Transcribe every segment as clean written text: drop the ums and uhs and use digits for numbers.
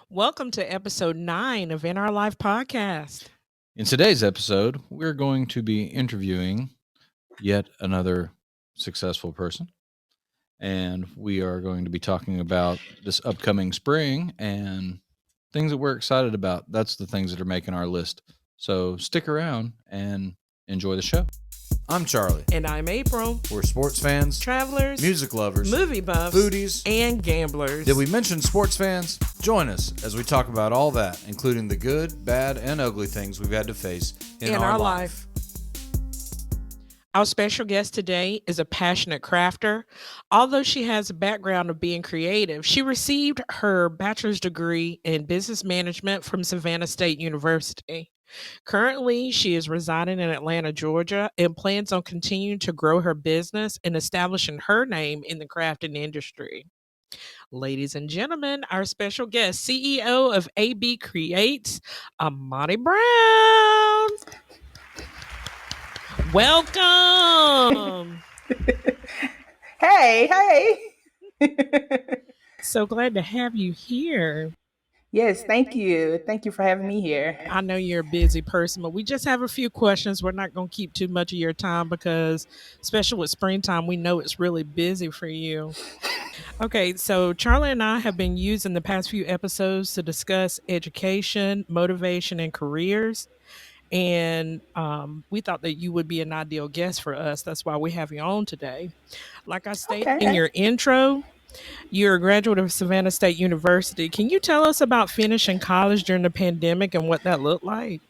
Welcome to episode 9 of In Our Life podcast. In today's episode, we're going to be interviewing yet another successful person. And we are going to be talking about this upcoming spring and things that we're excited about. That's the things that are making our list. So stick around and enjoy the show. I'm Charlie. And I'm April. We're sports fans, Travelers, music lovers, movie buffs, foodies, and gamblers. Did we mention sports fans? Join us as we talk about all that, including the good, bad, and ugly things we've had to face in our life. Our special guest today is a passionate crafter. Although she has a background of being creative, she received her bachelor's degree in business management from Savannah State University. Currently, she is residing in Atlanta, Georgia, and plans on continuing to grow her business and establishing her name in the crafting industry. Ladies and gentlemen, our special guest, CEO of AB Creates, Aamani Brown. Welcome. Hey. So glad to have you here. Yes, thank you. Thank you for having me here. I know you're a busy person, but we just have a few questions. We're not going to keep too much of your time because, especially with springtime, we know it's really busy for you. Okay, so Charlie and I have been using the past few episodes to discuss education, motivation, and careers. And we thought that you would be an ideal guest for us. That's why we have you on today. Like I stated in your intro, you're a graduate of Savannah State University. Can you tell us about finishing college during the pandemic and what that looked like?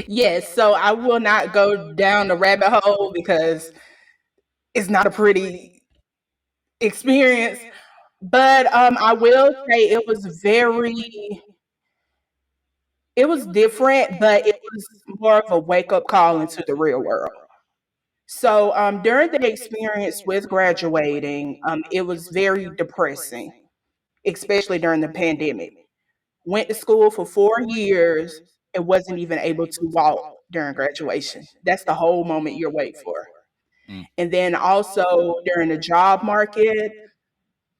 Yes, so I will not go down the rabbit hole because it's not a pretty experience. But I will say it was different, but it was more of a wake-up call into the real world. So during the experience with graduating, it was very depressing, especially during the pandemic. Went to school for 4 years and wasn't even able to walk during graduation. That's the whole moment you're waiting for. And then also during the job market,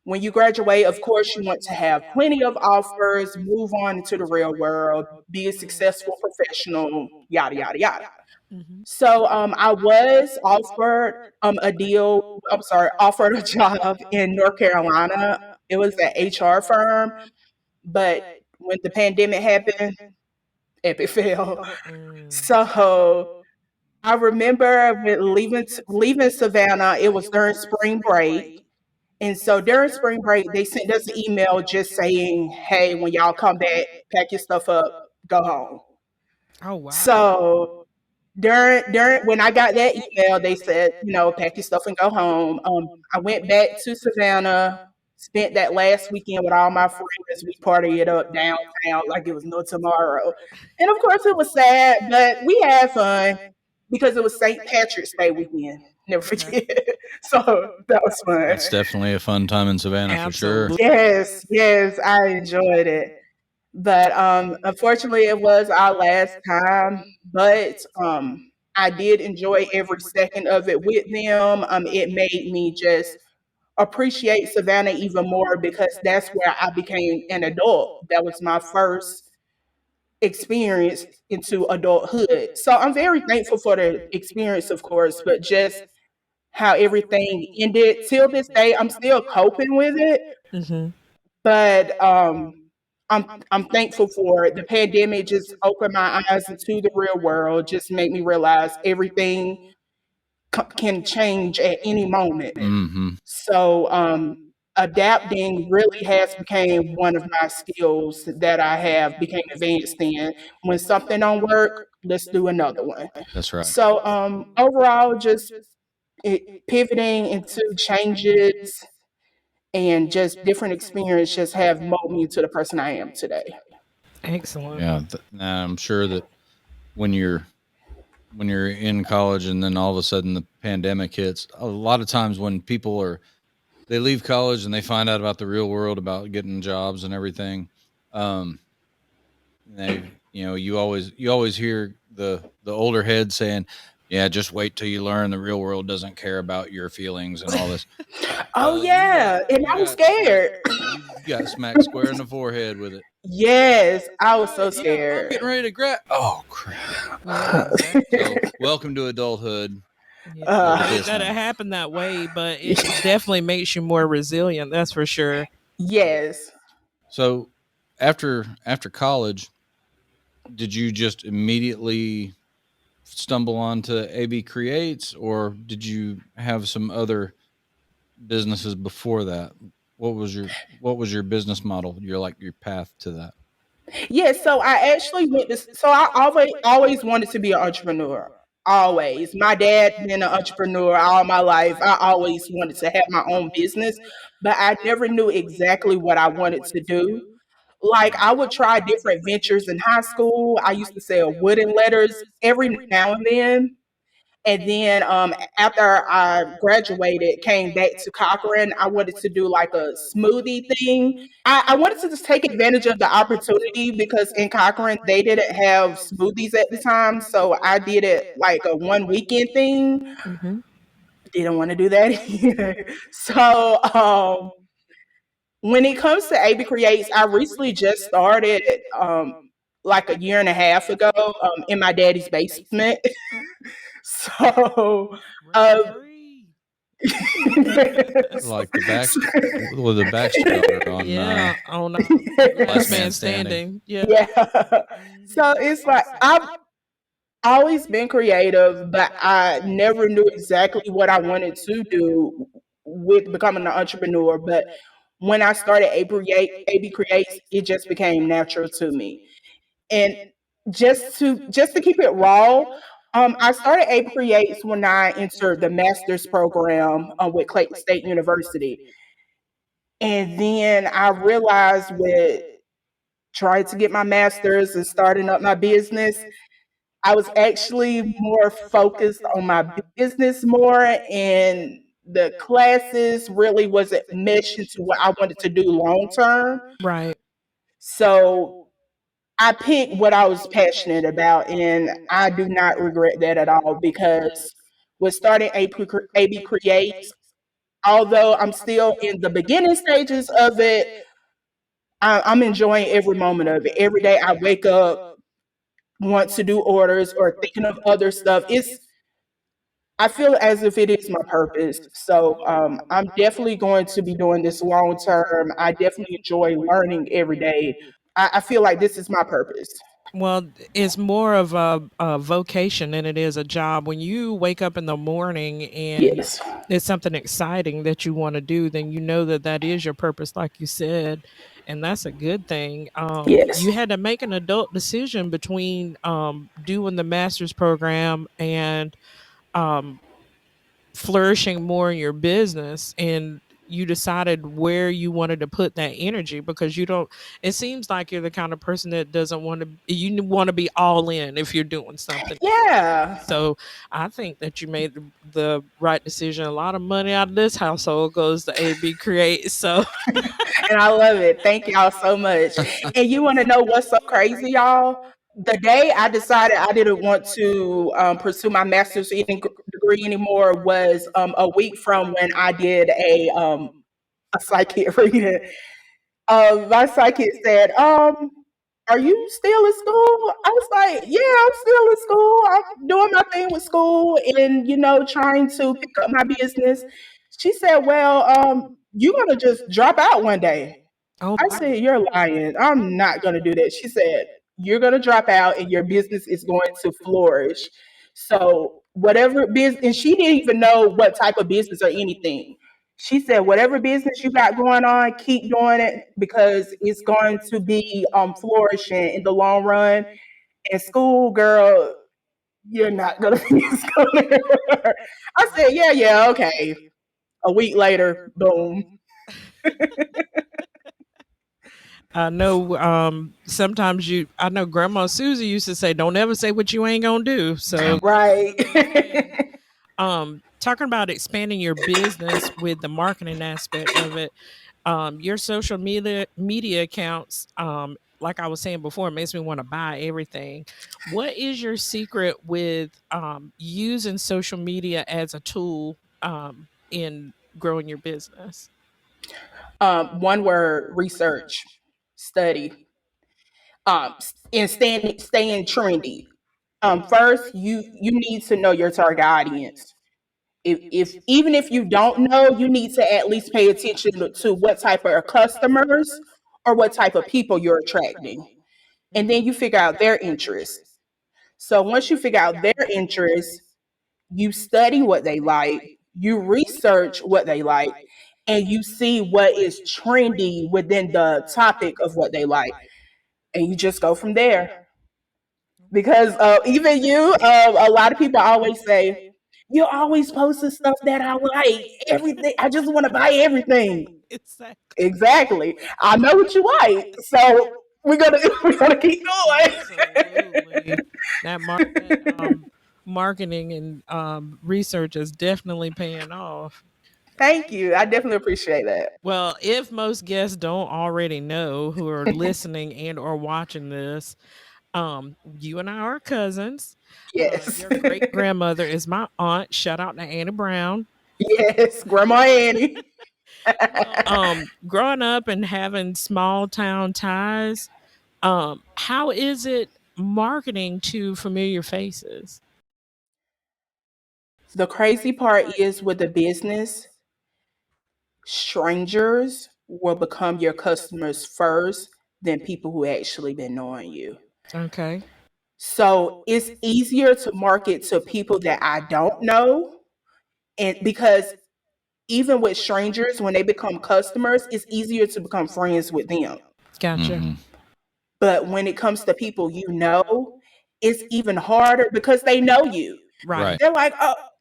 when you graduate, of course, you want to have plenty of offers, move on into the real world, be a successful professional, yada, yada, yada. So I was offered a job in North Carolina. It was an HR firm, but when the pandemic happened, epic fail. So I remember leaving Savannah. It was during spring break, and so during spring break, they sent us an email just saying, "Hey, when y'all come back, pack your stuff up, go home." Oh wow! So during when I got that email, they said, pack your stuff and go home. I went back to Savannah, spent that last weekend with all my friends. We partied it up downtown like it was no tomorrow. And of course it was sad, but we had fun because it was St. Patrick's Day weekend. Never forget. So that was fun. That's definitely a fun time in Savannah for sure. Yes, I enjoyed it. But unfortunately, it was our last time. But I did enjoy every second of it with them. It made me just appreciate Savannah even more because that's where I became an adult. That was my first experience into adulthood. So I'm very thankful for the experience, of course, but just how everything ended. Till this day, I'm still coping with it. But I'm thankful for it. The pandemic just opened my eyes into the real world, just made me realize everything can change at any moment. So adapting really has become one of my skills that I have became advanced in. When something don't work, let's do another one. That's right. So overall, just pivoting into changes and just different experience just have molded me into the person I am today. Excellent. Yeah, I'm sure that when you're in college and then all of a sudden the pandemic hits, a lot of times when people they leave college and they find out about the real world, about getting jobs and everything, you always hear the older head saying, Yeah, just wait till you learn the real world doesn't care about your feelings and all this. Oh You got yeah, and you I was got smack scared. you got smacked square in the forehead with it. Yes, I was so Right? Yeah, I'm scared. getting ready to grab. Oh crap! Yeah, exactly. So welcome to adulthood. Yeah, I Look at hate this that it now. happened that way, but it definitely makes you more resilient. That's for sure. Yes. So after college, did you just immediately stumble onto AB Creates, or did you have some other businesses before that? What was your business model? Your path to that. Yes, so I actually went to so I always wanted to be an entrepreneur. Always. My dad been an entrepreneur all my life. I always wanted to have my own business, but I never knew exactly what I wanted to do. Like I would try different ventures in high school. I used to sell wooden letters every now and then. And then after I graduated, came back to Cochrane, I wanted to do like a smoothie thing. I wanted to just take advantage of the opportunity because in Cochrane, they didn't have smoothies at the time. So I did it like a one weekend thing. Hmm. Didn't want to do that either. So when it comes to AB Creates, I recently just started like a year and a half ago in my daddy's basement. So Rent um, free. Like the the Baxter daughter on Yeah, on Last Last Man Man Standing. Standing. Yeah. yeah. Hmm. So it's like I've always been creative, but I never knew exactly what I wanted to do with becoming an entrepreneur. But when I started AB Creates, it just became natural to me. And just to keep it raw, I started AB Creates when I entered the master's program with Clayton State University. And then I realized with trying to get my master's and starting up my business, I was actually more focused on my business more, and the classes really wasn't meshing to what I wanted to do long term. Right. So I picked what I was passionate about, and I do not regret that at all because with starting AB Creates, although I'm still in the beginning stages of it, I'm enjoying every moment of it. Every day I wake up, want to do orders or thinking of other stuff. I feel as if it is my purpose. So I'm definitely going to be doing this long term. I definitely enjoy learning every day. I feel like this is my purpose. Well, it's more of a vocation than it is a job. When you wake up in the morning and Yes. it's something exciting that you want to do, then you know that that is your purpose, like you said, and that's a good thing. Yes. You had to make an adult decision between doing the master's program and um, flourishing more in your business, and you decided where you wanted to put that energy because you don't, it seems like you're the kind of person that doesn't want to, you want to be all in if you're doing something Yeah. so I think that you made the right decision. A lot of money out of this household goes to AB Create. So And I love it. Thank y'all so much. And you want to know what's so crazy, y'all? The day I decided I didn't want to pursue my master's degree anymore was a week from when I did a psychic reading. My psychic said, are you still in school? I was like, yeah, I'm still in school. I'm doing my thing with school and, trying to pick up my business. She said, well, you're going to just drop out one day. oh I my. said, you're lying. I'm not going to do that. She said, you're going to drop out and your business is going to flourish. So, whatever business, and she didn't even know what type of business or anything. She said, whatever business you got going on, keep doing it because it's going to be flourishing in the long run. And school, girl, you're not going to be in school anymore. I said, yeah, yeah, okay. A week later, boom. I know sometimes I know Grandma Susie used to say, don't ever say what you ain't gonna do. So goes Right. without saying. Talking about expanding your business with the marketing aspect of it, your social media accounts. like I was saying before, it makes me want to buy everything. What is your secret with using social media as a tool in growing your business? One word: research, study, and staying trendy. First, you need to know your target audience. If even if you don't know, you need to at least pay attention to what type of customers or what type of people you're attracting, and then you figure out their interests. So once you figure out their interests, you study what they like, you research what they like, and you see what is trendy within the topic of what they like, and you just go from there. Because even you, a lot of people always say, "You always posting stuff that I like. Everything. I just want to buy everything." Exactly. Exactly. I know what you like, so we're gonna we're gonna keep going. Absolutely. That marketing and research is definitely paying off. Thank you. I definitely appreciate that. Well, if most guests don't already know who are listening and or watching this, you and I are cousins. Yes. Your great grandmother is my aunt. Shout out to Annie Brown. Yes, Grandma Annie. Well, growing up and having small town ties, how is it marketing to familiar faces? The crazy part is with the business, strangers will become your customers first than people who actually been knowing you. Okay. So it's easier to market to people that I don't know. And because even with strangers, when they become customers, it's easier to become friends with them. Gotcha. Mm-hmm. But when it comes to people you know, it's even harder because they know you. Right. Right. They're like,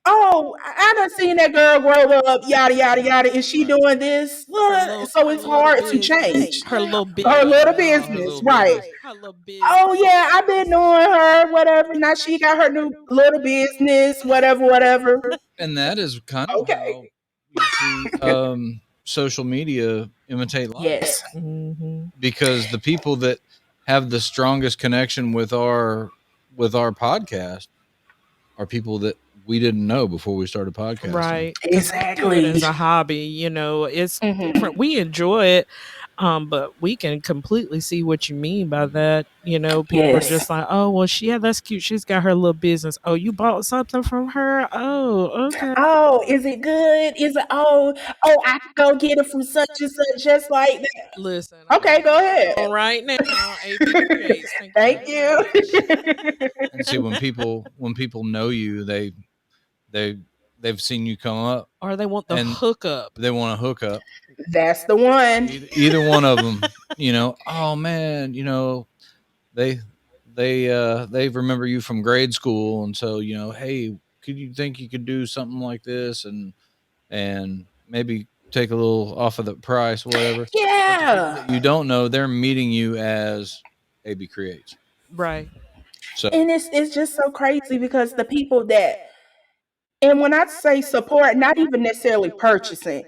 oh, I done seen that girl grow up, yada yada yada. Is she doing this? So Her it's little hard to business. change Her little her business. little Her business, little right? business. Her little Oh business. yeah, I've been knowing her, whatever. Now she got her new little business, whatever, whatever. And that is kind of Okay. how you see social media imitate life, Yes. Hmm. because the people that have the strongest connection with our podcast are people that we didn't know before we started podcasting. Right. Because we do it Exactly. as a hobby, it's different. Hmm. We enjoy it, but we can completely see what you mean by that. People are Yes. just like, oh, well, yeah, that's cute. She's got her little business. Oh, you bought something from her? Oh, okay. Oh, is it good? Is it I can go get it from such and such just like that. Listen, Okay, go ahead. on right now, AP Creates. Thank you Thank very you. much. And see, when people know you, they they've seen you come up Or they want the and hookup. they want to hook up. That's the one. Either one of them, oh man, they they remember you from grade school, and so hey, could you think you could do something like this, and maybe take a little off of the price, whatever. But the people Yeah. that you don't know, they're meeting you as AB Creates. Right. So And it's just so crazy because the people that, and when I say support, not even necessarily purchasing,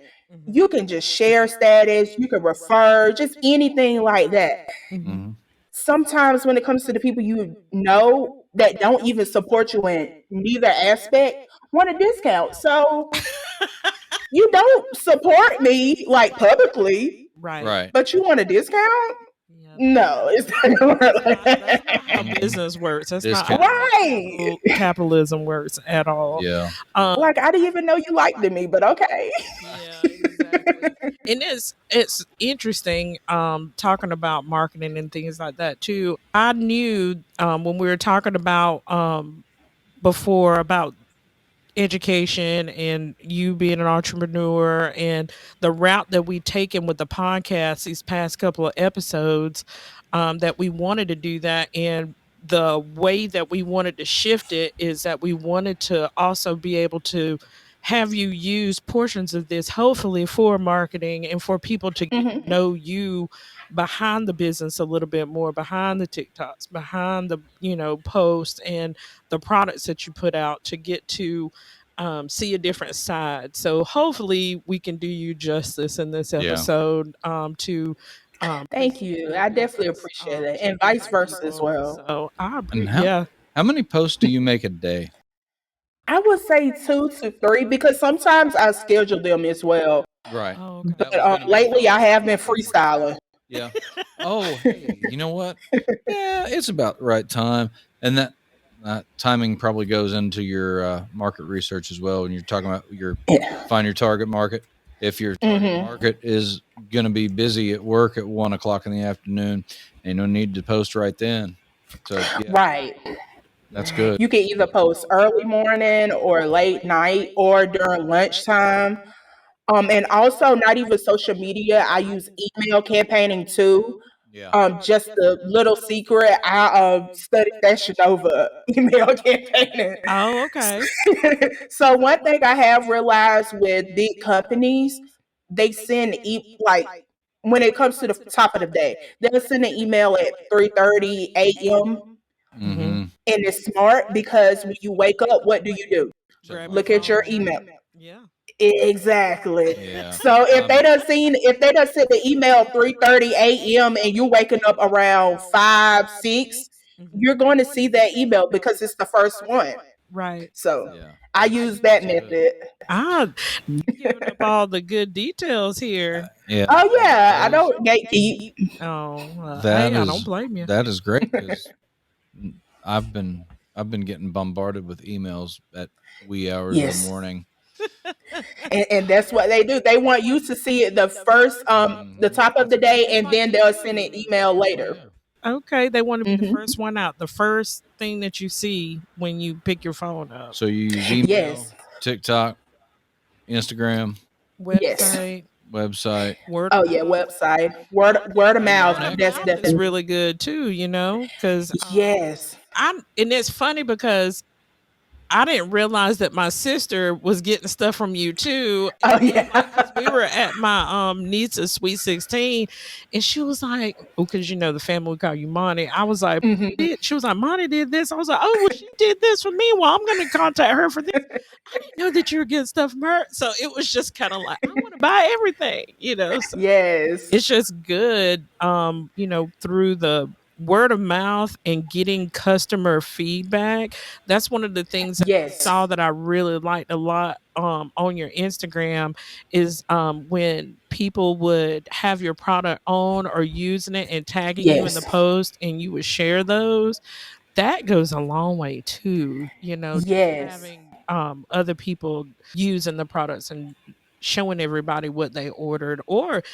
you can just share status, you can refer, just anything like that. Hmm. mhm. Sometimes when it comes to the people you know that don't even support you in neither aspect, want a discount. So you don't support me like publicly, Right. Right. but you want a discount? Yeah. No, it's not gonna work like That's not how Mhm. business works. That's not Discount. how Right. capitalism works at all. Yeah. Like I didn't even know you liked me, but okay. Yeah, exactly. And it's interesting talking about marketing and things like that too. I knew when we were talking about before about education and you being an entrepreneur and the route that we taken with the podcast these past couple of episodes, that we wanted to do that, and the way that we wanted to shift it is that we wanted to also be able to have you use portions of this hopefully for marketing and for people to get to Hmm. know you behind the business a little bit more, behind the TikToks, behind the posts and the products that you put out, to get to see a different side. So hopefully we can do you justice in this Yeah. episode, to Thank you. I Appreciate definitely people's appreciate it, and checking vice in versa as people. well. So And yeah. how many posts do you make a day? I would say 2 to 3 because sometimes I schedule them as well. Right. Oh, okay. That But was going to be a lately, I follow up have been question. freestyling. Yeah. Oh, hey, you know what? Yeah, it's about the right time, and that timing probably goes into your market research as well. When you're talking about your Yeah. find your target market. If your target Hmm. market is going to be busy at work at 1 o'clock in the afternoon, and no need to post right then. So yeah, Right. that's Yeah. good. You can either post early morning or late night or during lunchtime. And also not even social media. I use email campaigning too. Yeah. Just a little secret. I studied Fashion Nova email campaigning. Oh, okay. So one thing I have realized with big companies, they send like when it comes to the top of the day, they'll send an email at 3:30 a.m. Hmm. Mm-hmm. and it's smart because when you wake up, what do? Check Grab my your Look at phone, your phone. check email. it. Yeah. Exactly. Yeah. So if they done sent the email 3:30 a.m. and you're waking up around 5, 6, Hmm. you're going to see that email because it's the first one. Right. So Yeah. I use that That's good. method. You giving up all the good details here. Yeah. Oh yeah, That I is don't gatekeep. Oh, that hey, I don't is blame you. that is great because I've been I've been getting bombarded with emails at wee hours of the Yes. morning. And that's what they do. They want you to see it the Mhm. top of the day Just and like then you they'll send an do. email Oh later. yeah. Okay, they want to be the Hmm. first one out, the first thing that you see when you pick your phone up. So you use Yes. email, TikTok, Instagram, Yes. Website, website. word of Oh yeah, mouth. website. Word of mouth. Word of Ironic. That's mouth is definitely really good too, because yes. I'm and it's funny because I didn't realize that my sister was getting stuff from you too. Oh And then like because we yeah. were at my niece's sweet 16 and she was like, oh, because the family would call you Monty. I was like, Hmm. She was like, Monty did this. I was like, oh well, she did this for me. Well, I'm gonna contact her for this. I didn't know that you were getting stuff from her. So it was just kind of like, I want to buy everything. So Yes. it's just good through the word of mouth and getting customer feedback. That's one of the things that I Yes. saw that I really liked a lot on your Instagram is when people would have your product on or using it and tagging you in the Yes. post and you would share those. That goes a long way too, just Yes. having other people using the products and showing everybody what they ordered, or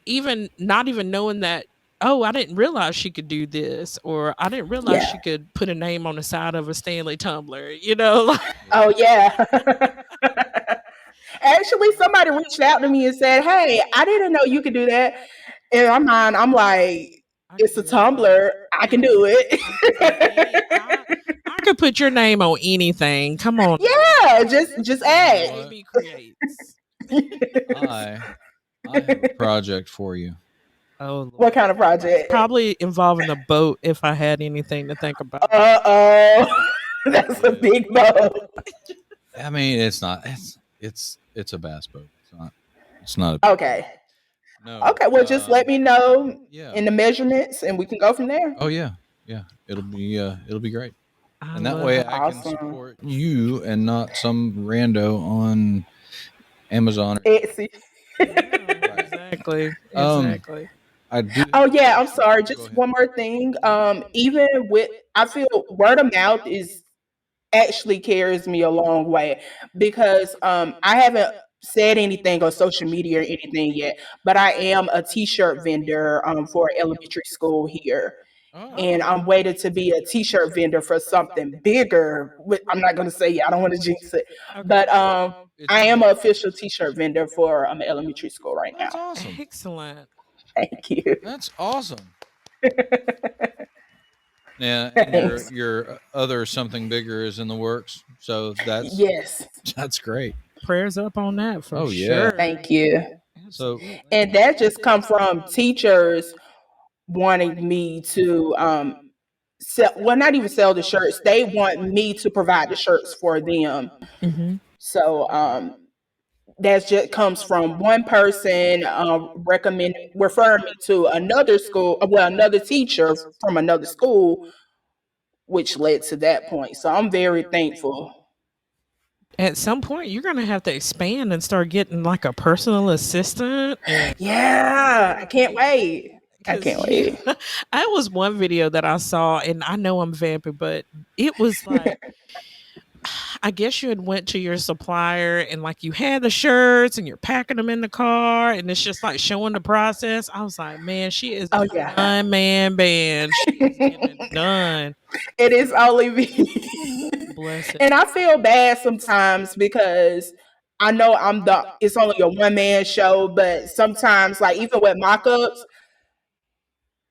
even not even knowing that, oh, I didn't realize she could do this, or I didn't realize Yeah. she could put a name on the side of a Stanley tumbler. Like, Yeah. Oh yeah. Actually, somebody reached out to me and said, "Hey, I didn't know you could do that." In my mind, I'm like, I could "It's a do anything. Tumblr. I can Yeah. do I could do any it." I could put your name on anything. Come on now. Yeah, just You know ask. what? Amy creates. I I have a project for you. Oh What Lord. kind of project? Probably involving a boat if I had anything to think about. Uh-oh. That's a Yeah. big boat. I mean, it's not. It's a bass boat. It's not a big boat. Okay. No. Okay, well just let me know Yeah. in the measurements and we can go from there. Oh yeah. Yeah. It'll be great. I And that love way it. I can Awesome. support you and not some rando on Amazon or eBay. Etsy. Yeah, Right. exactly. Um, Exactly. I do Oh have a yeah, I'm question. sorry. Go Just ahead. one more thing. Even with I feel word of mouth is actually carries me a long way because I haven't said anything on social media or anything yet, but I am a t-shirt vendor for elementary school here. Oh, And Oh, I'm waiting to be a t-shirt vendor for something bigger. I'm not going to say, I don't want to jinx it, okay. but it's I in the am an works. official t-shirt vendor for elementary school right That's now. awesome. Excellent. Thank you. That's awesome. Yeah, and your Thanks. your other something bigger is in the works. So that's Yes. that's great. Prayers up on that for Oh yeah. sure. Thank you. So Absolutely. And that just come from teachers wanting me to sell, well, not even sell the shirts. They want me to provide the shirts for them. Hmm. So okay. that just comes from one person recommend referring me to another school, well, another teacher from another school, which led to that point. So I'm very thankful. At some point, you're gonna have to expand and start getting like a personal assistant, and Yeah, I can't wait. I because can't you, wait. I was one video that I saw, and I know I'm vamping, but it was like I guess you had went to your supplier and like you had the shirts and you're packing them in the car and it's just like showing the process. I was like, man, she is Oh a yeah. one man band. She is getting it done. It is only me. Bless it. And I feel bad sometimes because I know it's only a one man show, but sometimes, like even with mock ups,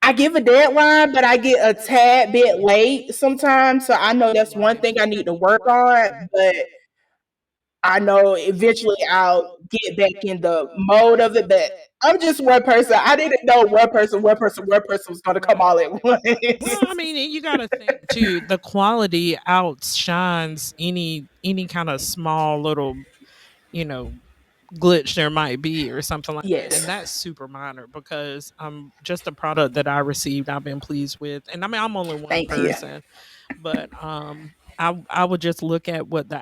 I give a deadline, but I get a tad bit late sometimes. So I know that's one thing I need to work on, but I know eventually I'll get back in the mode of it. But I'm just one person. I didn't know one person was going to come Right. all at Well, once. I mean, and you got to think too. The quality outshines any kind of small little, you know, glitch there might be or something like that. And Yes. that's super minor because just the product that I received I've been pleased with. And I mean I'm only one Thank you. person, but I would just look at what the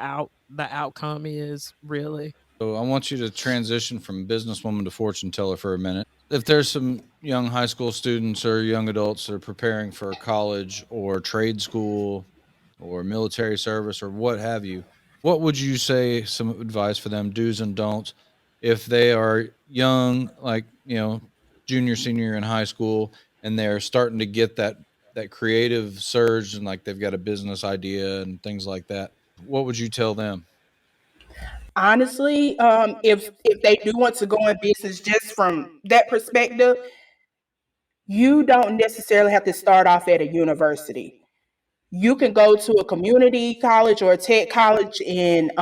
outcome is really. So I want you to transition from businesswoman to fortune teller for a minute. If there's some young high school students or young adults that are preparing for college or trade school or military service or what have you, what would you say some advice for them, do's and don'ts, if they are young, like, junior, senior in high school, and they're starting to get that creative surge and like they've got a business idea and things like that? What would you tell them? Honestly, if they do want to go in business just from that perspective, you don't necessarily have to start off at a university. You can go to a community college or a tech college and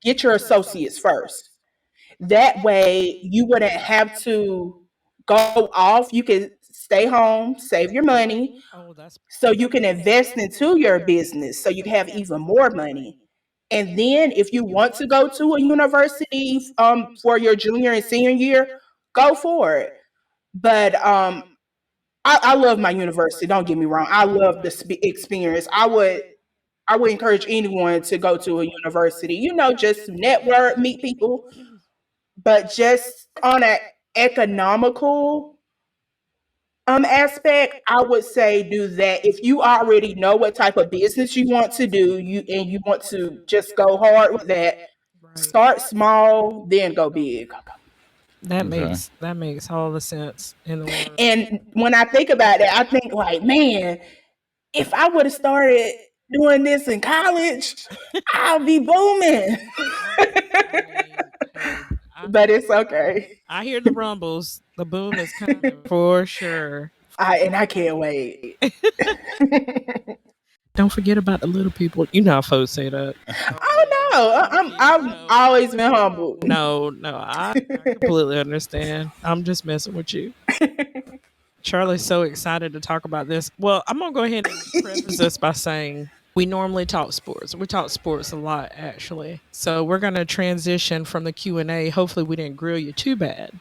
get your associates first. That way, you wouldn't have to go off. You can stay home, save your money, Oh, that's so you can invest into your business so you can have even more money. And then if you want to go to a university for your junior and senior year, go for it. But I love my university. Don't get me wrong. I love the experience. I would encourage anyone to go to a university. Just to network, meet people, but just on an economical aspect, I would say do that. If you already know what type of business you want to do, you want to just go hard with that, right. start small, then go big. Okay. That makes all the sense in the world. And when I think about it, I think like, man, if I would have started doing this in college, I'll be booming. I mean, hey, But it's okay. I hear the rumbles. The boom is coming for sure. I can't wait. Don't forget about the little people. You know how folks say that. Oh no, I've always been humble. No, no, I completely understand. I'm just messing with you. Charlie's so excited to talk about this. Well, I'm gonna go ahead and preface this by saying we normally talk sports. We talk sports a lot, actually. So we're gonna transition from the Q&A. Hopefully, we didn't grill you too bad.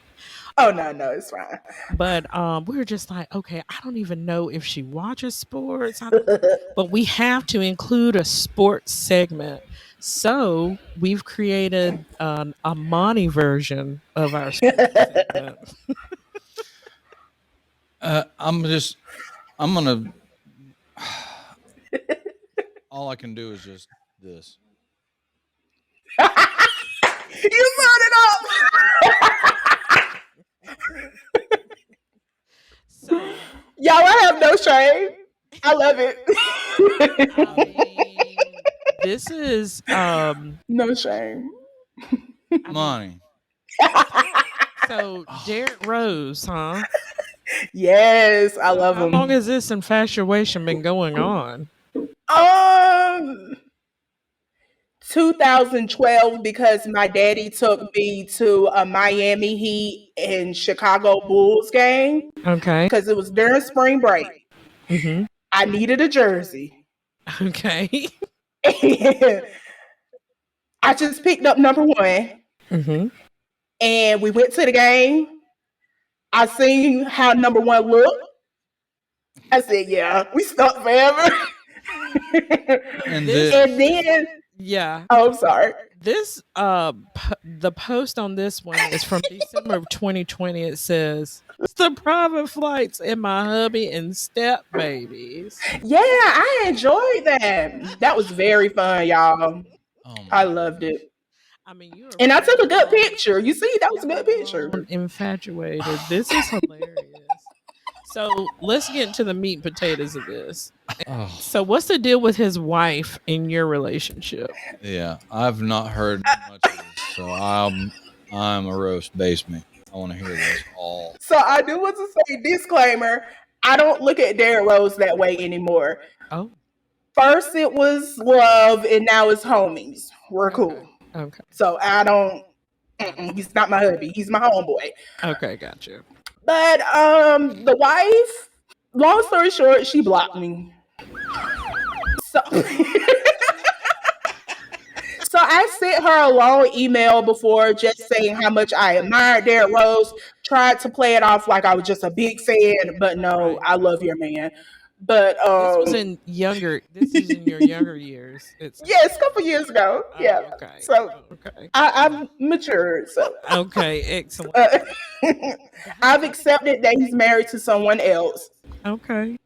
Oh no, it's fine. But we were just like, okay, I don't even know if she watches sports. I don't know. But we have to include a sports segment. So we've created an Aamani version of our sports segment. I'm gonna. All I can do is just this. You brought it up. So Y'all, I have no shame. I love I it. mean, this is No shame. I mean, Money. so Derek Rose, huh? Yes, I So love how long them. has this infatuation been going on? Um, 2012 because my daddy took me to a Miami Heat and Chicago Bulls game Okay. because it was during spring break. Mm-hmm. I needed a jersey. Okay. I just picked up number one. Mm-hmm. And we went to the game. I seen how number one looked. I said, yeah, we stuck forever. And This, And then, yeah, oh, I'm sorry. this the post on this one is from December of 2020. It says the private flights and my hubby and step babies. Yeah, I enjoyed that. That was very fun, y'all. oh my I loved goodness. it. I mean, you are And I took a full good blown, picture. You see, that was a good picture. infatuated. This is hilarious. So let's get into the meat and potatoes of this. Oh, So what's the deal with his wife in your relationship? yeah. I've not heard much of this, so I'm a roast. Base me. I want to hear this all. So I do want to say disclaimer. I don't look at Derrick Rose that way anymore. Oh, First it was love, and now it's homies. We're cool. okay, So I don't. He's not my hubby. He's my homeboy. okay, got you. But the wife. Long story short, she blocked me. So. So I sent her a long email before just saying how much I admired Derrick Rose. Tried to play it off like I was just a big fan, but no, Right. I love your man. But This was in younger. This is in your younger years. It's yes, a couple years ago. oh, Yeah. okay. So Okay. I've matured. So Okay. Excellent. uh, I've accepted that he's married to someone else. Okay.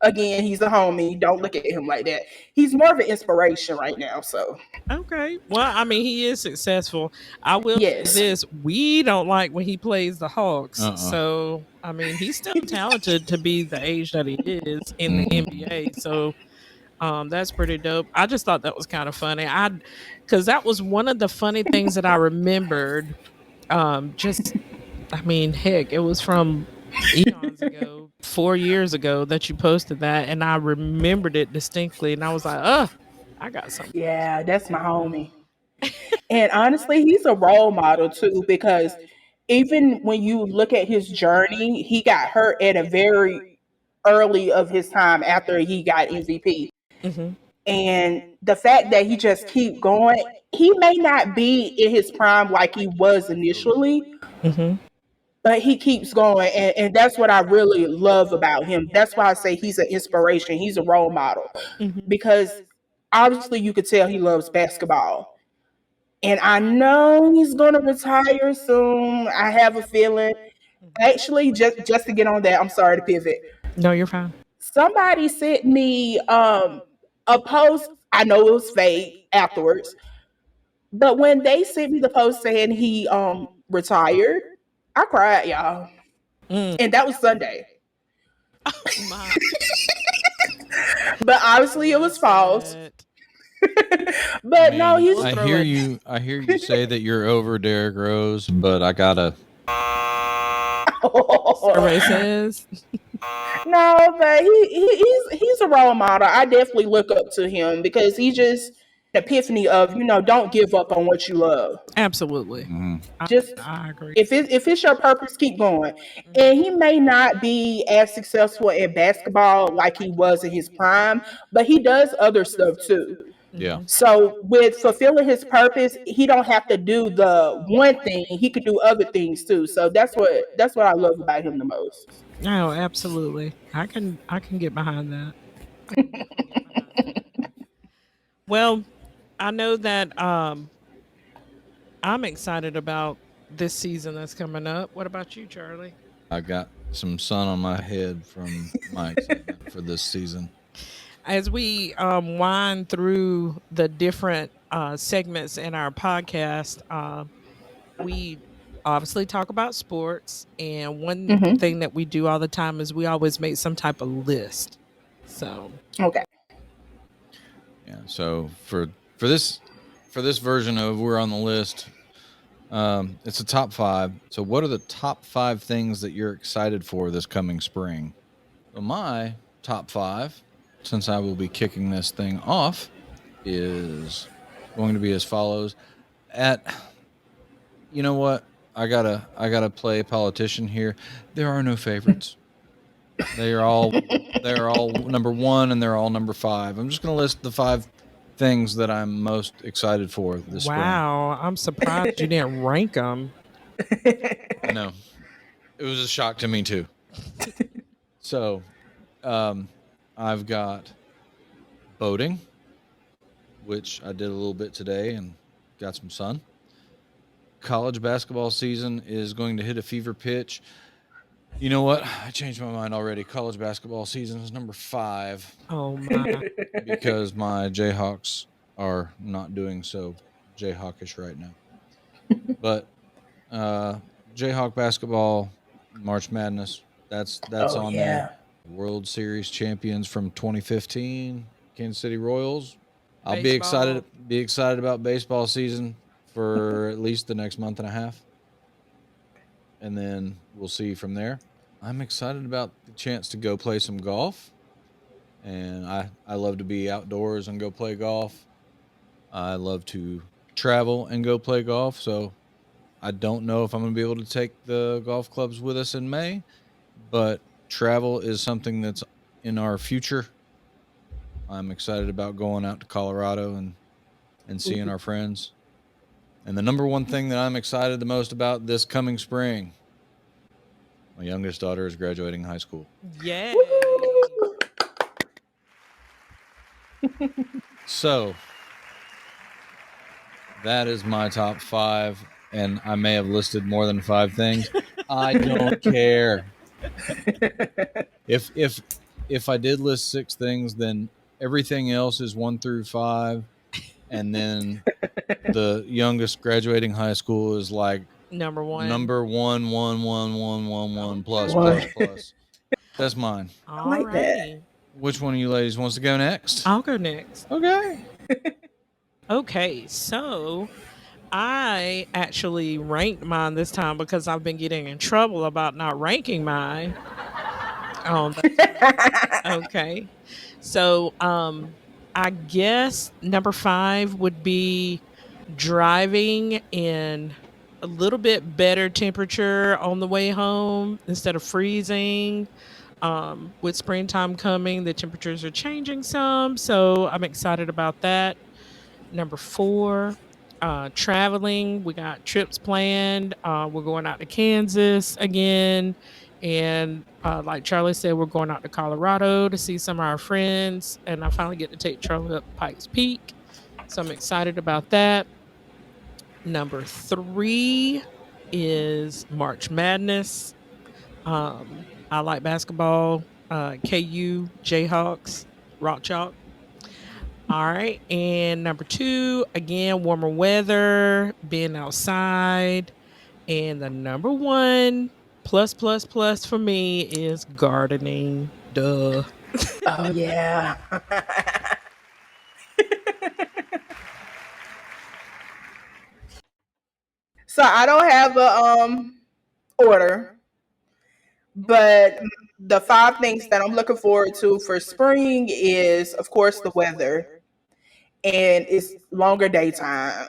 Again, he's a homie. Don't look at him like that. He's more of an inspiration right now. So Okay. Well, I mean, he is successful. I will say yes. this: we don't like when he plays the Hawks. Uh-uh. So, I mean, he's still talented to be the age that he is in the NBA. So, that's pretty dope. I just thought that was kind of funny. Because that was one of the funny things that I remembered. Just, I mean, heck, it was from eons ago, 4 years ago that you posted that, and I remembered it distinctly, and I was like, I got something. Yeah, that's my homie. And honestly, he's a role model too because even when you look at his journey, he got hurt at a very early of his time after he got MVP. Hmm. And the fact that he just keep going, he may not be in his prime like he was initially, Hmm. but he keeps going. And that's what I really love about him. That's why I say he's an inspiration. He's a role model Hmm. because obviously you could tell he loves basketball. And I know he's gonna retire soon. I have a feeling. Actually, just to get on that, I'm sorry to pivot. No, you're fine. Somebody sent me a post. I know it was fake afterwards, but when they sent me the post saying he retired, I cried, y'all. Mm. And that was Sunday. My, But obviously it was false. that. But no, he's I throw hear it. you. I hear you say that you're over Derrick Rose, but I gotta. Survey says. no, but he's a role model. I definitely look up to him because he just an epiphany of don't give up on what you love. Absolutely. Just I agree. if it's your purpose, keep going. And he may not be as successful in basketball like he was in his prime, but he does other stuff too. Yeah. So with fulfilling his purpose, he don't have to do the one thing. He could do other things too. So that's what I love about him the most. Oh, absolutely. I can get behind that. I can definitely get behind that. Well, I know that I'm excited about this season that's coming up. What about you, Charlie? I got some sun on my head from my excitement for this season. As we wind through the different segments in our podcast, we obviously talk about sports, and one Hmm. thing that we do all the time is we always make some type of list. So, Okay. Yeah. So for this version of We're on the List, it's a top 5. So what are the top 5 things that you're excited for this coming spring? Well, my top 5, since I will be kicking this thing off, is going to be as follows. You know what? I gotta play politician here. There are no favorites. They're all number 1 and they're all number 5. I'm just gonna list the 5 things that I'm most excited for this spring. wow, I'm surprised you didn't rank them. I know. It was a shock to me too. So, um, I've got boating, which I did a little bit today and got some sun. College basketball season is going to hit a fever pitch. You know what? I changed my mind already. College basketball season is number 5 Oh my. because my Jayhawks are not doing so Jayhawkish right now. But uh, Jayhawk basketball, March Madness, that's Oh on there. yeah. World Series champions from 2015, Kansas City Royals. I'll be Baseball. excited about baseball season for at least the next month and a half, and then we'll see from there. I'm excited about the chance to go play some golf, and I love to be outdoors and go play golf. I love to travel and go play golf, so I don't know if I'm going to be able to take the golf clubs with us in May, but travel is something that's in our future. I'm excited about going out to Colorado and seeing our friends. And the number one thing that I'm excited the most about this coming spring, my youngest daughter is graduating high school. Yay. Woo! So that is my top 5, and I may have listed more than 5 things. I don't care. If I did list 6 things, then everything else is 1 through 5, and then the youngest graduating high school is like Number one. number 1 plus Okay. plus plus. That's mine. I like that. Alrighty. Which one of you ladies wants to go next? I'll go next. Okay. Okay, so I actually ranked mine this time because I've been getting in trouble about not ranking mine. Okay. So I guess number 5 would be driving in a little bit better temperature on the way home instead of freezing. With springtime coming, the temperatures are changing some, so I'm excited about that. Number 4, traveling. We got trips planned. We're going out to Kansas again. And like Charlie said, we're going out to Colorado to see some of our friends. And I finally get to take Charlie up Pikes Peak. So I'm excited about that. Number 3 is March Madness. I like basketball. KU, Jayhawks, Rock Chalk. All right. And number 2, again, warmer weather, being outside. And the number 1 plus for me is gardening. Duh. Oh yeah. So I don't have a order, but the 5 things that I'm looking forward to for spring is, of course, the weather, and it's longer daytime.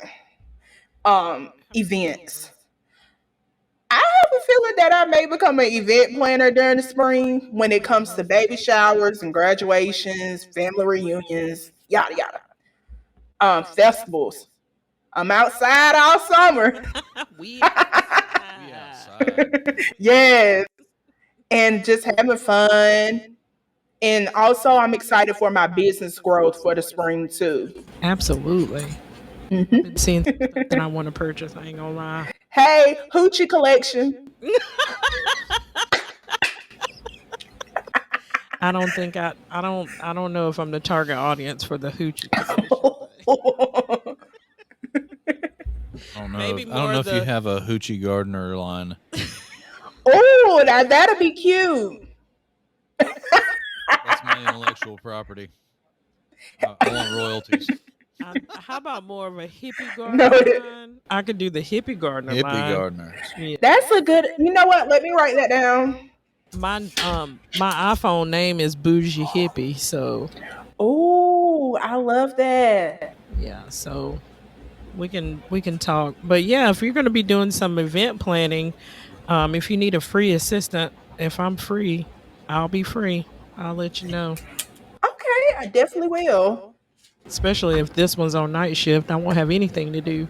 Events. I have a feeling that I may become an event planner during the spring when it comes to baby showers and graduations, family reunions, yada yada. Festivals. I'm outside all summer. We We outside. outside. Yes, and just having fun. And also, I'm excited for my business growth for the spring too. Absolutely. Hmm. Been seeing stuff that I want to purchase. I ain't gonna lie. Hey, hoochie collection. I don't know if I'm the target audience for the hoochie collection. I don't know. Maybe I don't more know if you the have a hoochie gardener line. Oh, now that'll be cute. That's my intellectual property. I want royalties. how about more of a hippie No, gardener line? I could do the hippie gardener Hippie line. gardeners. Yeah. that's a good. You know what? Let me write that down. My iPhone name is Bougie Hippie, so Oh, I love that. yeah, so we can talk. But yeah, if you're gonna be doing some event planning, if you need a free assistant, if I'm free, I'll be free. I'll let you know. Okay, I definitely will. Especially if this one's on night shift, I won't have anything to do.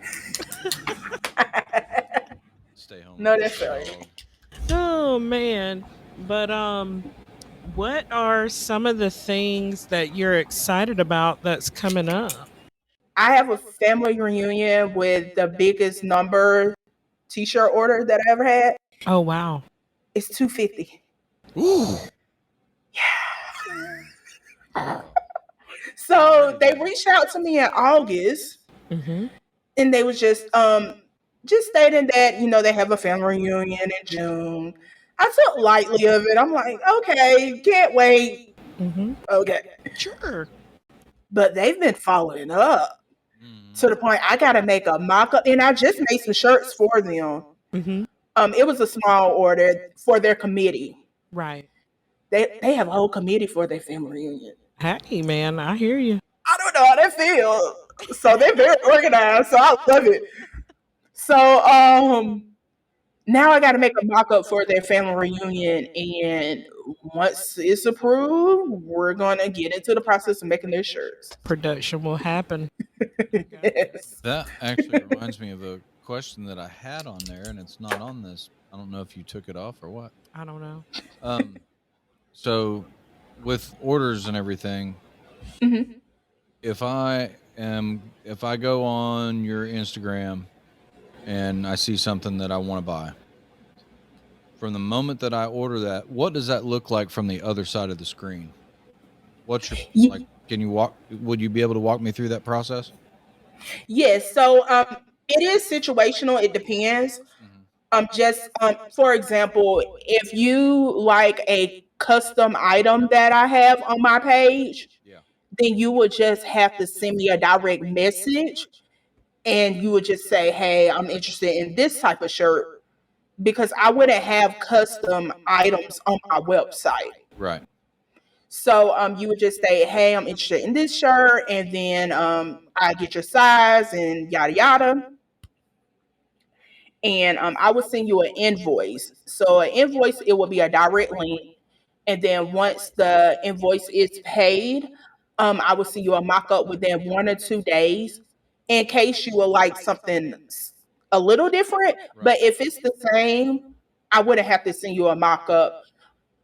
stay home not with the necessarily. dog. Oh man. But what are some of the things that you're excited about that's coming up? I have a family reunion with the biggest number t-shirt order that I ever had. Oh wow. It's 250. Ooh. So they reached out to me in August Mm-hmm. and they was just stating that, they have a family reunion in June. I took lightly of it. I'm like, okay, can't wait. Mm-hmm. Okay. Sure. But they've been following up to the Mm. point I gotta make a mock-up, and I just made some shirts for them. Mm-hmm. It was a small order for their committee. Right. They have a whole committee for their family reunion. Hey man, I hear you. I don't know how they feel. So they're very organized. So I love it. So now I got to make a mock-up for their family reunion, and once it's approved, we're gonna get into the process of making their shirts. Production will happen. Okay. Yes. That actually reminds me of a question that I had on there, and it's not on this. I don't know if you took it off or what. I don't know. So with orders and everything, Mhm. if I go on your Instagram and I see something that I want to buy, from the moment that I order that, what does that look like from the other side of the screen? What's your like? Ye- Can you walk? Would you be able to walk me through that process? Yes. So it is situational. It depends. Mm-hmm. Just for example, if you like a custom item that I have on my page, Yeah. then you would just have to send me a direct message and you would just say, "Hey, I'm interested in this type of shirt," because I wouldn't have custom items on my website. Right. So you would just say, "Hey, I'm interested in this shirt," and then I get your size and yada yada, and I would send you an invoice. So an invoice, it will be a direct link, and then once the invoice is paid, I will send you a mock-up within 1 or 2 days, in case you would like something a little different. But Right. if it's the same, I wouldn't have to send you a mock-up.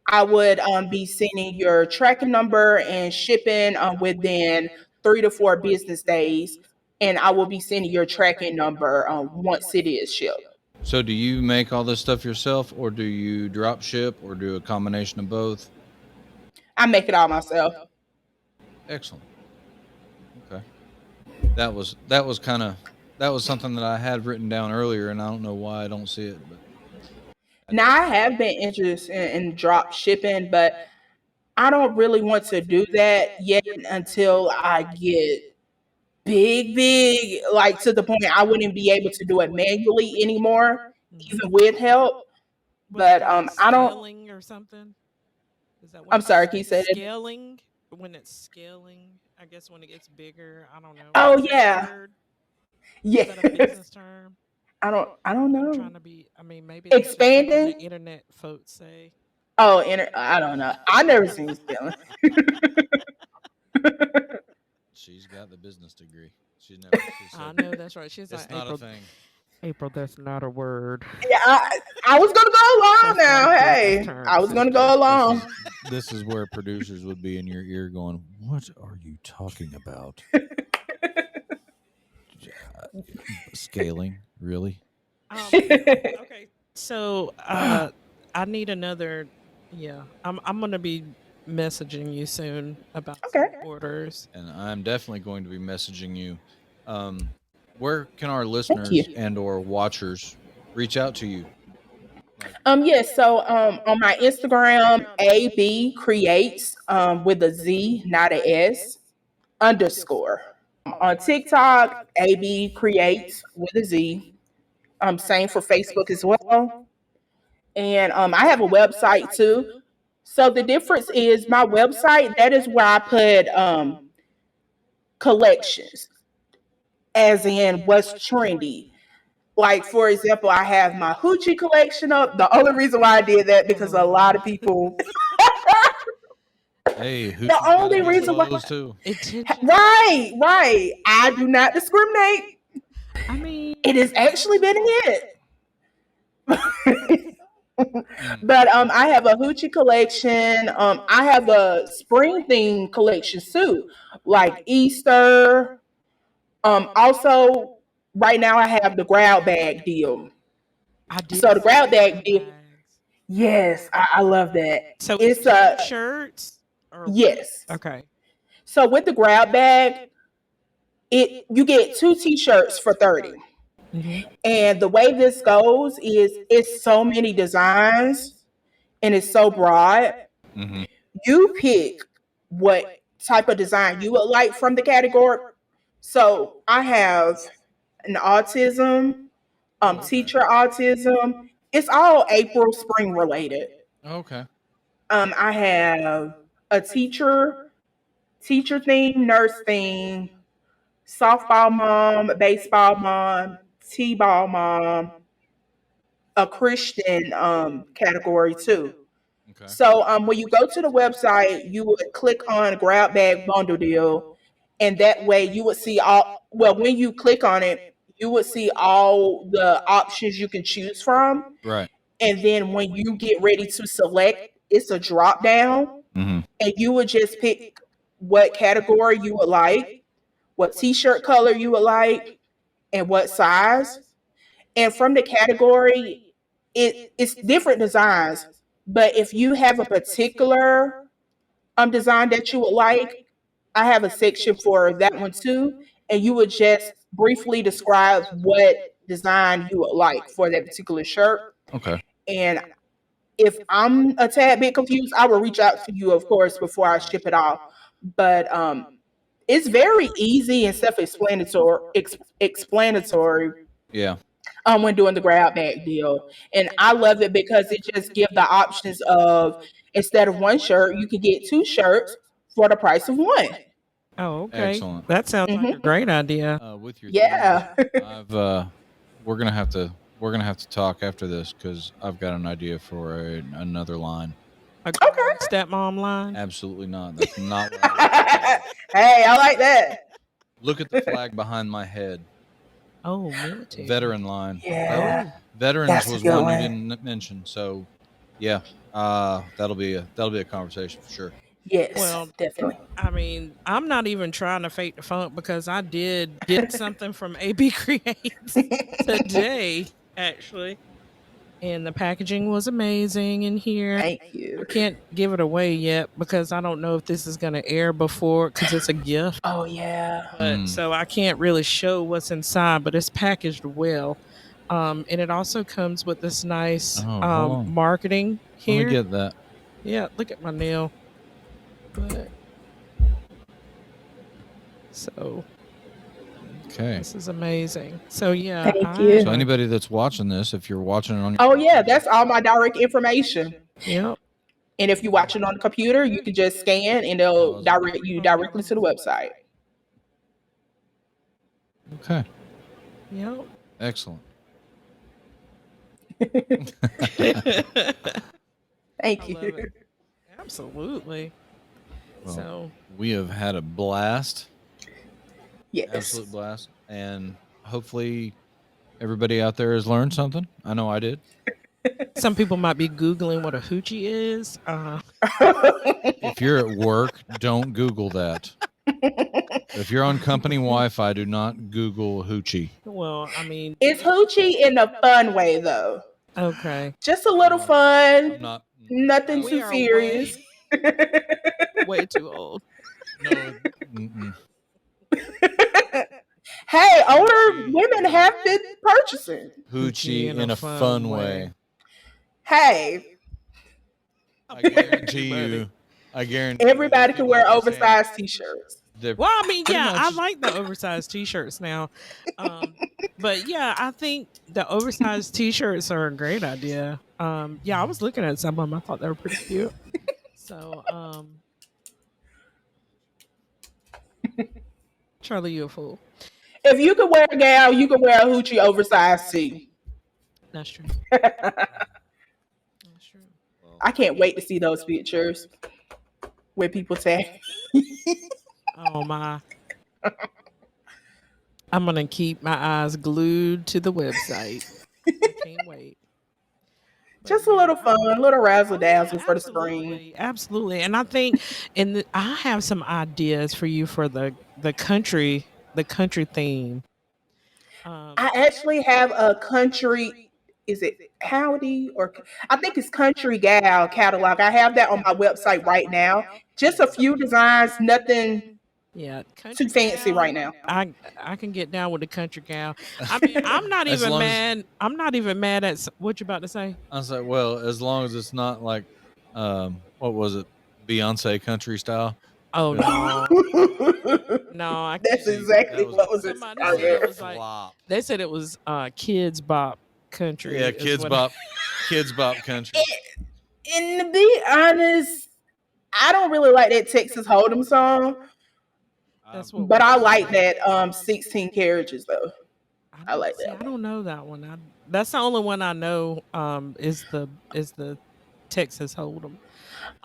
I would be sending your tracking number and shipping within 3 to 4 business days, and I will be sending your tracking number once it is shipped. So do you make all this stuff yourself, or do you drop ship, or do a combination of both? I make it all myself. Excellent. Okay. That was something that I had written down earlier, and I don't know why I don't see it, but Now I have been interested in drop shipping, but I don't really want to do that yet until I get big, big, like to the point I wouldn't be able to do it manually anymore, Mhm. even with help. What they But call it, I don't. scaling or something? Is that what I'm it's called? sorry, can you say that? Scaling? When it's scaling, I guess when it gets bigger. I don't know. Oh Is that a yeah, word? Is that a yes. business term? I don't I'm know. trying to be. I mean, maybe that's just something the Expanding. internet folks say. Oh, I don't know. I never seen scaling. she's got the business degree. She I said know that's right. She's like it's not a April. thing. April, that's not a word. Yeah, I was gonna go along That's not a now. business Hey, term, I was gonna go sister. along. This is where producers would be in your ear going, "What are you talking about? Scaling, really?" Okay. So I need another. Yeah, I'm gonna be messaging you soon about some Okay. orders. And I'm definitely going to be messaging you. Um, where can our Thank listeners you. and or watchers reach out to you? Like, Yes, so on my Instagram, AB creates with a Z, not a S, underscore. On TikTok, AB creates with a Z. Same for Facebook as well. And I have a website too. So the difference is my website, that is where I put collections, as in what's trendy. Like for example, I have my hoochie collection up. The only reason why I did that because Oh a lot of Lord. people. hey, The Hoochie's got to only get reason why. clothes too. Attention. Right, right. I do not discriminate. I mean, It has actually been a hit. Mm. But I have a hoochie collection. I have a spring theme collection too, like Easter. Also, right now I have the grab bag deal. I did So the see the grab bag grab deal, bags. yes, I love that. So it's It's a t-shirts or what? yes. Okay. So with the grab bag, it you get two t-shirts for 30. Hmm. And the way this goes is it's so many designs and it's so broad. Mm-hmm. You pick what type of design you would like from the category. So I have an autism, Oh, okay. teacher autism. It's all April spring related. Okay. I have a teacher theme, nurse theme, softball mom, baseball mom, t-ball mom, a Christian category too. Okay. So when you go to the website, you would click on grab bag bundle deal, and that way you would see all. Well, when you click on it, you would see all the options you can choose from, Right. and then when you get ready to select, it's a drop down, Mm-hmm. and you would just pick what category you would like, what t-shirt color you would like, and what size. And from the category, it's different designs. But if you have a particular design that you would like, I have a section for that one too. And you would just briefly describe what design you would like for that particular shirt. Okay. And if I'm a tad bit confused, I will reach out to you, of course, before I ship it off. But it's very easy and explanatory Yeah. when doing the grab bag deal. And I love it because it just gives the options of instead of one shirt, you can get two shirts for the price of one. Oh, okay. Excellent. That sounds like a Hmm. great idea. With your themes, Yeah. I've we're gonna have to talk after this because I've got an idea for another line. A Okay. girl stepmom line. Absolutely not. That's not what I was saying. Hey, I like that. Look at the flag behind my head. Oh, military. Veteran line. Yeah, Oh, Veterans that's a was good one you one. didn't mention. So yeah, that'll be a conversation for sure. Yes, well, definitely. I mean, I'm not even trying to fake the funk because I did get something from AB Creates today, actually. And the packaging was amazing in here. Thank I you. can't give it away yet because I don't know if this is going to air before because it's a gift. Oh yeah. But Mm. so I can't really show what's inside, but it's packaged well. And it also comes with this nice Oh, hold on. marketing Let me here. get that. Yeah, look at my nail. But so Okay. this is amazing. So yeah, Thank you. So anybody that's watching this, if you're watching it on your Oh phone, yeah, that's all my direct information. yep. And if you watch it on the computer, you can just scan and they'll direct you directly to the website. Okay. Yep. Excellent. I Thank love you. it. Absolutely. Well, So we have had a blast, Yes. absolute blast, and hopefully everybody out there has learned something. I know I did. some people might be Googling what a hoochie is. If you're at work, don't Google that. If you're on company Wi-Fi, do not Google hoochie. Well, I mean, It's hoochie in a fun way though. okay. Just a little fun, I'm not. nothing We too are serious. way too old. No. Mm-mm. Hey, older Hoochie. women have been purchasing. Hoochie in a fun way. Hey, I guarantee Buddy. you. I guarantee everybody can wear people saying oversized t-shirts. they're Well, I mean, pretty yeah, I much- like the oversized t-shirts now. But yeah, I think the oversized t-shirts are a great idea. Yeah, I was looking at some of them. I thought they were pretty cute. So, Charlie, you a fool. If you could wear a gown, you could wear a hoochie oversized tee. That's true. That's true. I can't wait to see those pictures where people tag. Oh my. I'm gonna keep my eyes glued to the website. I can't wait. But Just a little fun, a little razzle oh yeah, dazzle for the spring. absolutely. And I think, I have some ideas for you for the country theme. I actually have a country. Is it Howdy or I think it's Country Gal catalog. I have that on my website right now. Just a Yeah. few designs, nothing Yeah, too country fancy right gal. now. I can get down with the country gal. I mean, I'm not As even long as mad. I'm not even mad at what you about to say. I was like, well, as long as it's not like, what was it, Beyonce country style? Oh 'Cause no, no, I That's can't. she exactly that was what was Somebody said it a inspired. was like flop. they said it was kids bop country Yeah, is kids what. bop, kids bop country. And to be honest, I don't really like that Texas Hold'em song, That's what but we I call like it. that 16 carriages though. I I don't like see. that I one. don't know that one. That's the only one I know. Is the Texas Hold'em.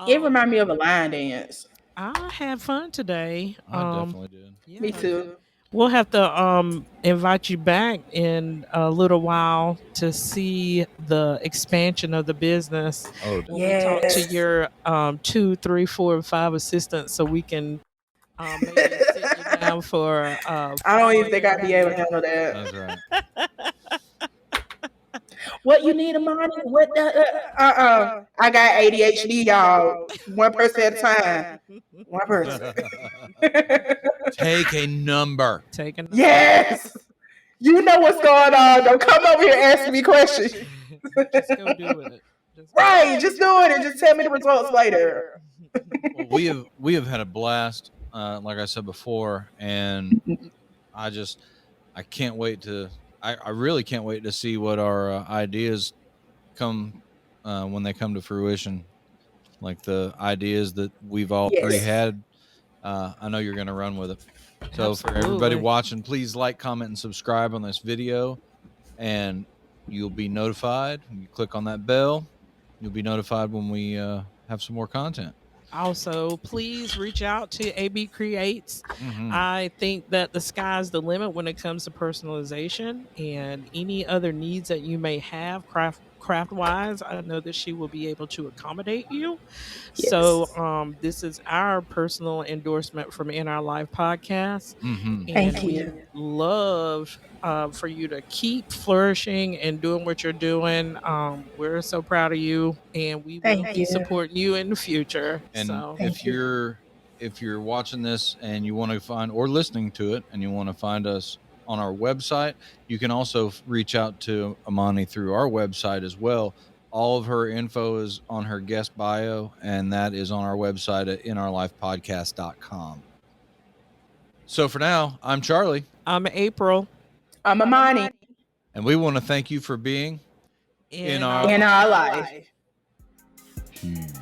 It Um, reminded me of a line dance. I had fun today. I definitely did. Me Yeah, too. we'll have to invite you back in a little while to see the expansion of the business Oh, when we talk to Yes. your 2, 3, 4, and 5 assistants, so we can maybe sit you down for I don't full even think I'd be able to interview. handle that. that's right. What you need, Amani? What the? I got ADHD, y'all. One person at a time. One person. Take a number. Take a number. Yes. You know what's going on. Don't come over here asking me questions. Just go do it. Just go. Right. Just do it and just tell me the results later. Well, we have had a blast, like I said before, and I just I can't wait to I really can't wait to see what our ideas come when they come to fruition. Like the ideas that we've all three Yes. had. I know you're going to run with it. So for everybody Absolutely. watching, please like, comment, and subscribe on this video, and you'll be notified. You click on that bell, you'll be notified when we have some more content. Also, please reach out to AB Creates. Mm-hmm. I think that the sky's the limit when it comes to personalization and any other needs that you may have craft wise. I know that she will be able to accommodate you. So, Yes. this is our personal endorsement from In Our Life podcast, Mm-hmm. and Thank we you. love for you to keep flourishing and doing what you're doing. We're so proud of you, and we will Thank be you. supporting you in the future. And So, if Thank you. you're watching this and you want to find or listening to it and you want to find us on our website, you can also reach out to Aamani through our website as well. All of her info is on her guest bio, and that is on our website at inourlifepodcast.com. So for now, I'm Charlie, I'm April I'm Amani and we want to thank you for being in our our in our life. life.